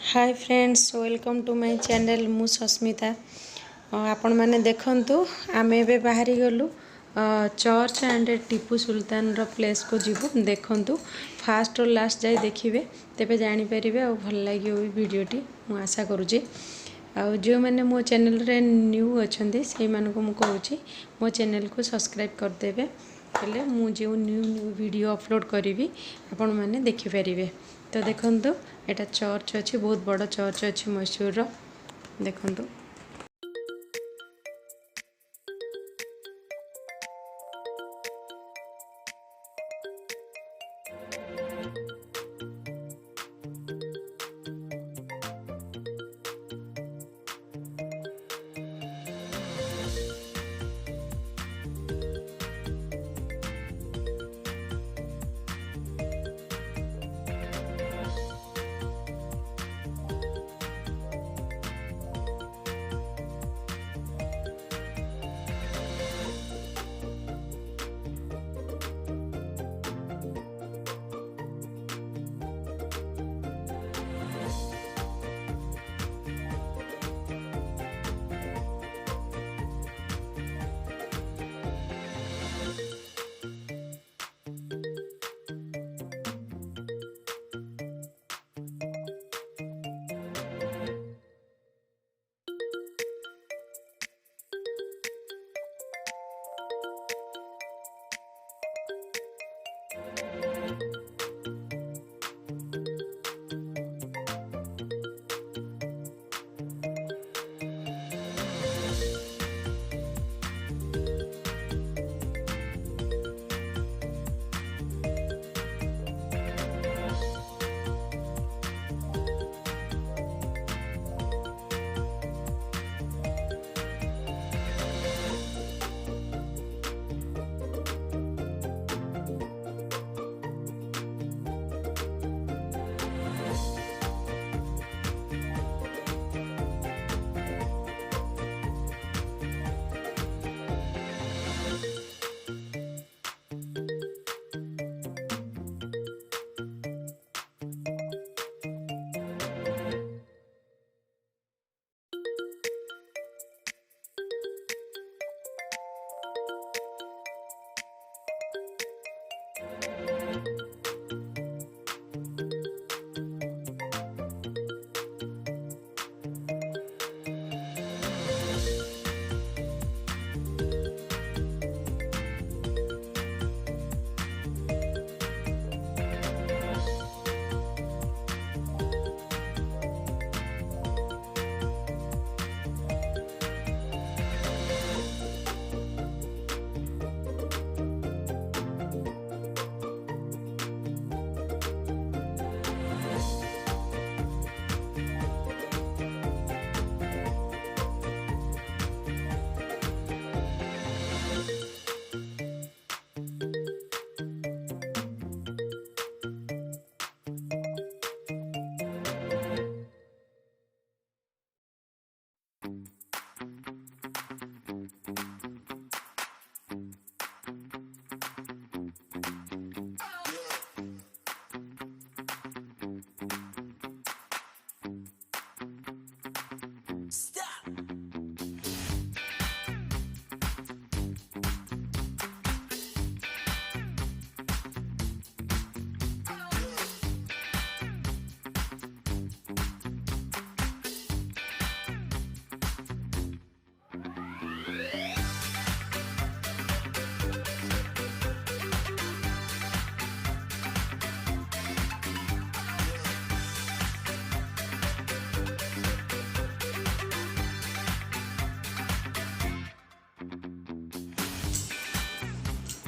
Hi friends welcome to my channel मु सस्मिता आपण मैंने देखंतु आमे बे बाहरी गलु चर्च एंड टीपू सुल्तान रो प्लेस को जीवु देखंतु फास्ट और लास्ट जाय देखिबे तेबे जानि परिबे और भल लागियो वीडियोटी मु आशा करूची आ जो मैंने मो चैनल रे न्यू अछंती से मान को मु कहूची मो चैनल को सब्सक्राइब कर देबे हेले मु जो न्यू न्यू वीडियो अपलोड करी आपण मैंने देखि परिबे। तो देखंतु एटा चर्च अच्छी बहुत बड़ चर्च अच्छी मैसूर देखंतु।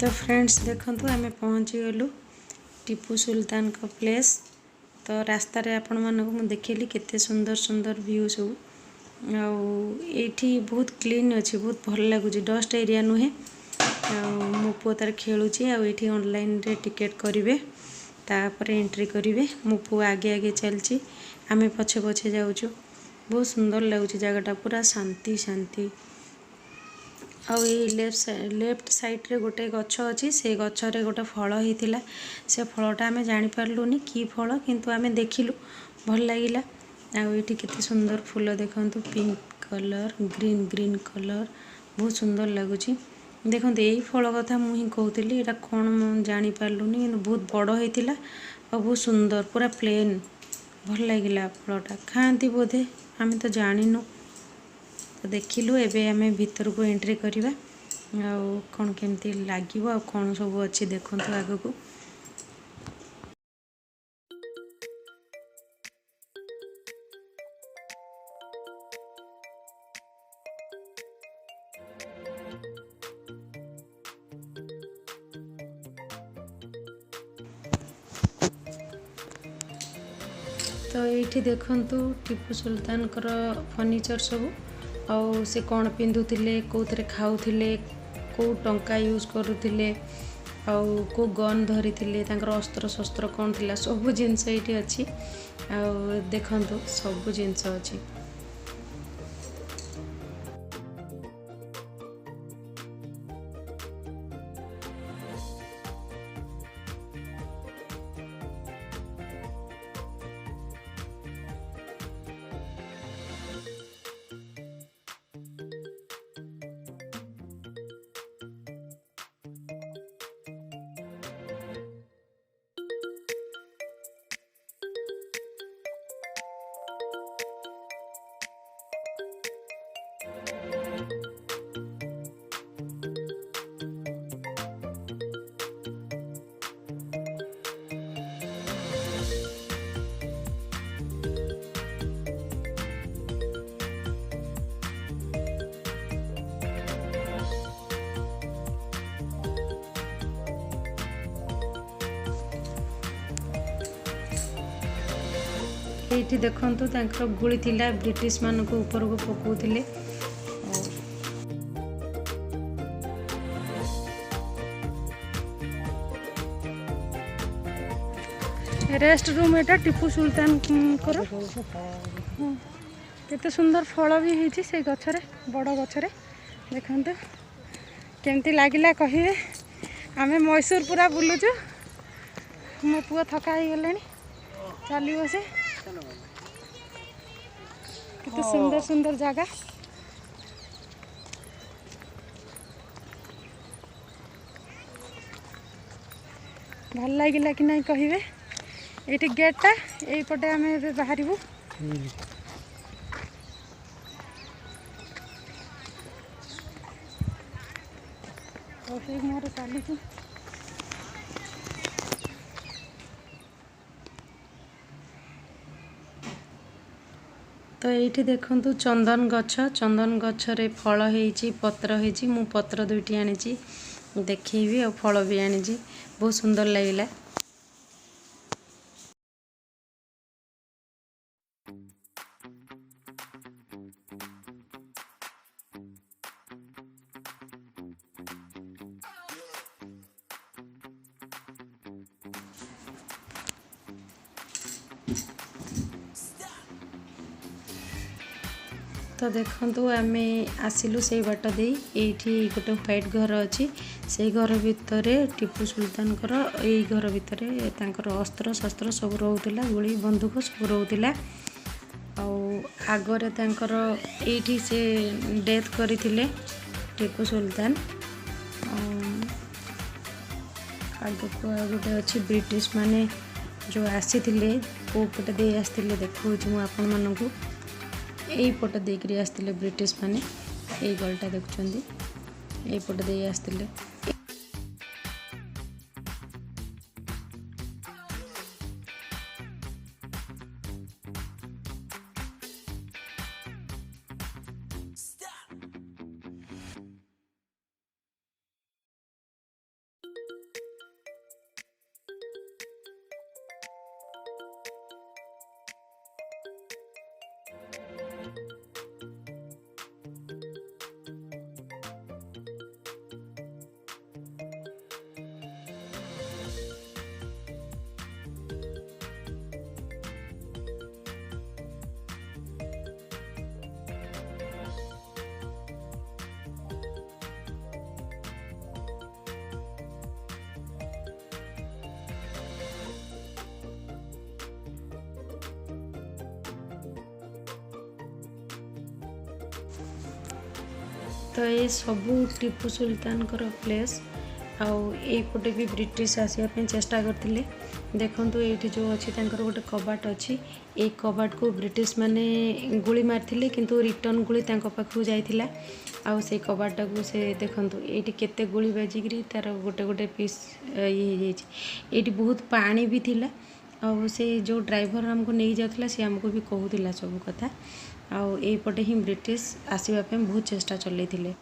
तो फ्रेंड्स देखंतु आमे पहुँची गलु टीपू सुल्तान का प्लेस। तो रास्ता रे आपण मानक मु देखिली केते सुंदर सुंदर व्यू सब आठी बहुत क्लीन अच्छी बहुत भल लगुच डस्ट एरिया नुहे मो पु तार खेलुची आठी ऑनलाइन रे टिकेट करेंगे तापर एंट्री करेंगे मो पु आगे आगे चलची आमे पछे पछे जाऊँ बहुत सुंदर लगुच जगटा पूरा शांति शांति। आउ ये लेफ्ट साइड रे गोटे गछ अच्छी से गछरे गोटे फल होता से फलटा आम जापारूनी कि फल किंतु आम देखिलु भल लगिला आईटी केते सुंदर फूल देखंतु pink colour green green colour बहुत सुंदर लगुच देखो यही फल कथा मुझे कहती यहाँ कौन जानी पार्लुनी कि बहुत बड़ होता और बहुत सुंदर पूरा प्लेन भल लगिला फलटा खाती बोधे आम तो जानिनु तो देखिलु एबे आमे भीतर को एंट्री करवा कौन केमती लगे कौन सब अच्छी देखु आग को तो ये देखंतु टीपू सुल्तान फर्निचर सब आउ से कौन पिंधुले कौन खाऊले कौ टंका यूज करुले आउ को गन धरी अस्त्र शस्त्र कौन थिला सब जिनस ये अच्छी देखंतु सब जिनस अच्छी ये देखंतु तांकर गुली थिला ब्रिटिश मान को ऊपर को पकाउथिले रेस्ट रूम एटा टीपू सुल्तान करो केते सुंदर फल भी होती से गछरे बड़ गछरे देखंतु केमती लागिला कहिए आमे मैसूर पूरा बुलुचु मो पुआ थका ही गलेनी चलियो से कितने सुंदर सुंदर जगह भल लगिला कि नहीं कहिबे ये गेटा यही पटे आम बाहर मोर चली तो ये देखंतु चंदन गछरे फल होती पत्र होती मु पत्र दुईटी आनी देखी और फल भी आनी बहुत सुंदर लगिला। तो देखंतु आमे आसिलु से बाट दे एठी गोटे व्हाइट घर अच्छी से घर भितर टीपू सुल्तान यही घर भितर तांकर अस्त्र शस्त्र सब रोला गोली बंदूक सब रोला आगरे तांकर एठी से डेथ करथिले टीपू सुल्तान आग को गोटे अच्छी ब्रिटिश माने जो आसी को पटे दे आसते देखो आपण मानू यही पट देकरी आसते ब्रिटिश माने यही गलटा देखुं यही पट दे आसते तो ये सबू टीपू सुल्तान प्लेस आईपटे भी ब्रिटिश आसवाई चेष्टा करते। देखूँ ये जो अच्छी गोटे कबाट अच्छी ये कबाट को ब्रिटिश माने गुली मारी किंतु रिटर्न गुली पाखु जाइथिला आउ से कबाटा को से देखूँ ये केते गुली बाजिकी तार गोटे गोटे पीस ये बहुत पानी भी थिला आउ से जो ड्राइवर आमको नहीं जाता सी आमको भी कहूला सब कथा आउ एपटे ही ब्रिटिश आसवाई बहुत चेष्टा चलते।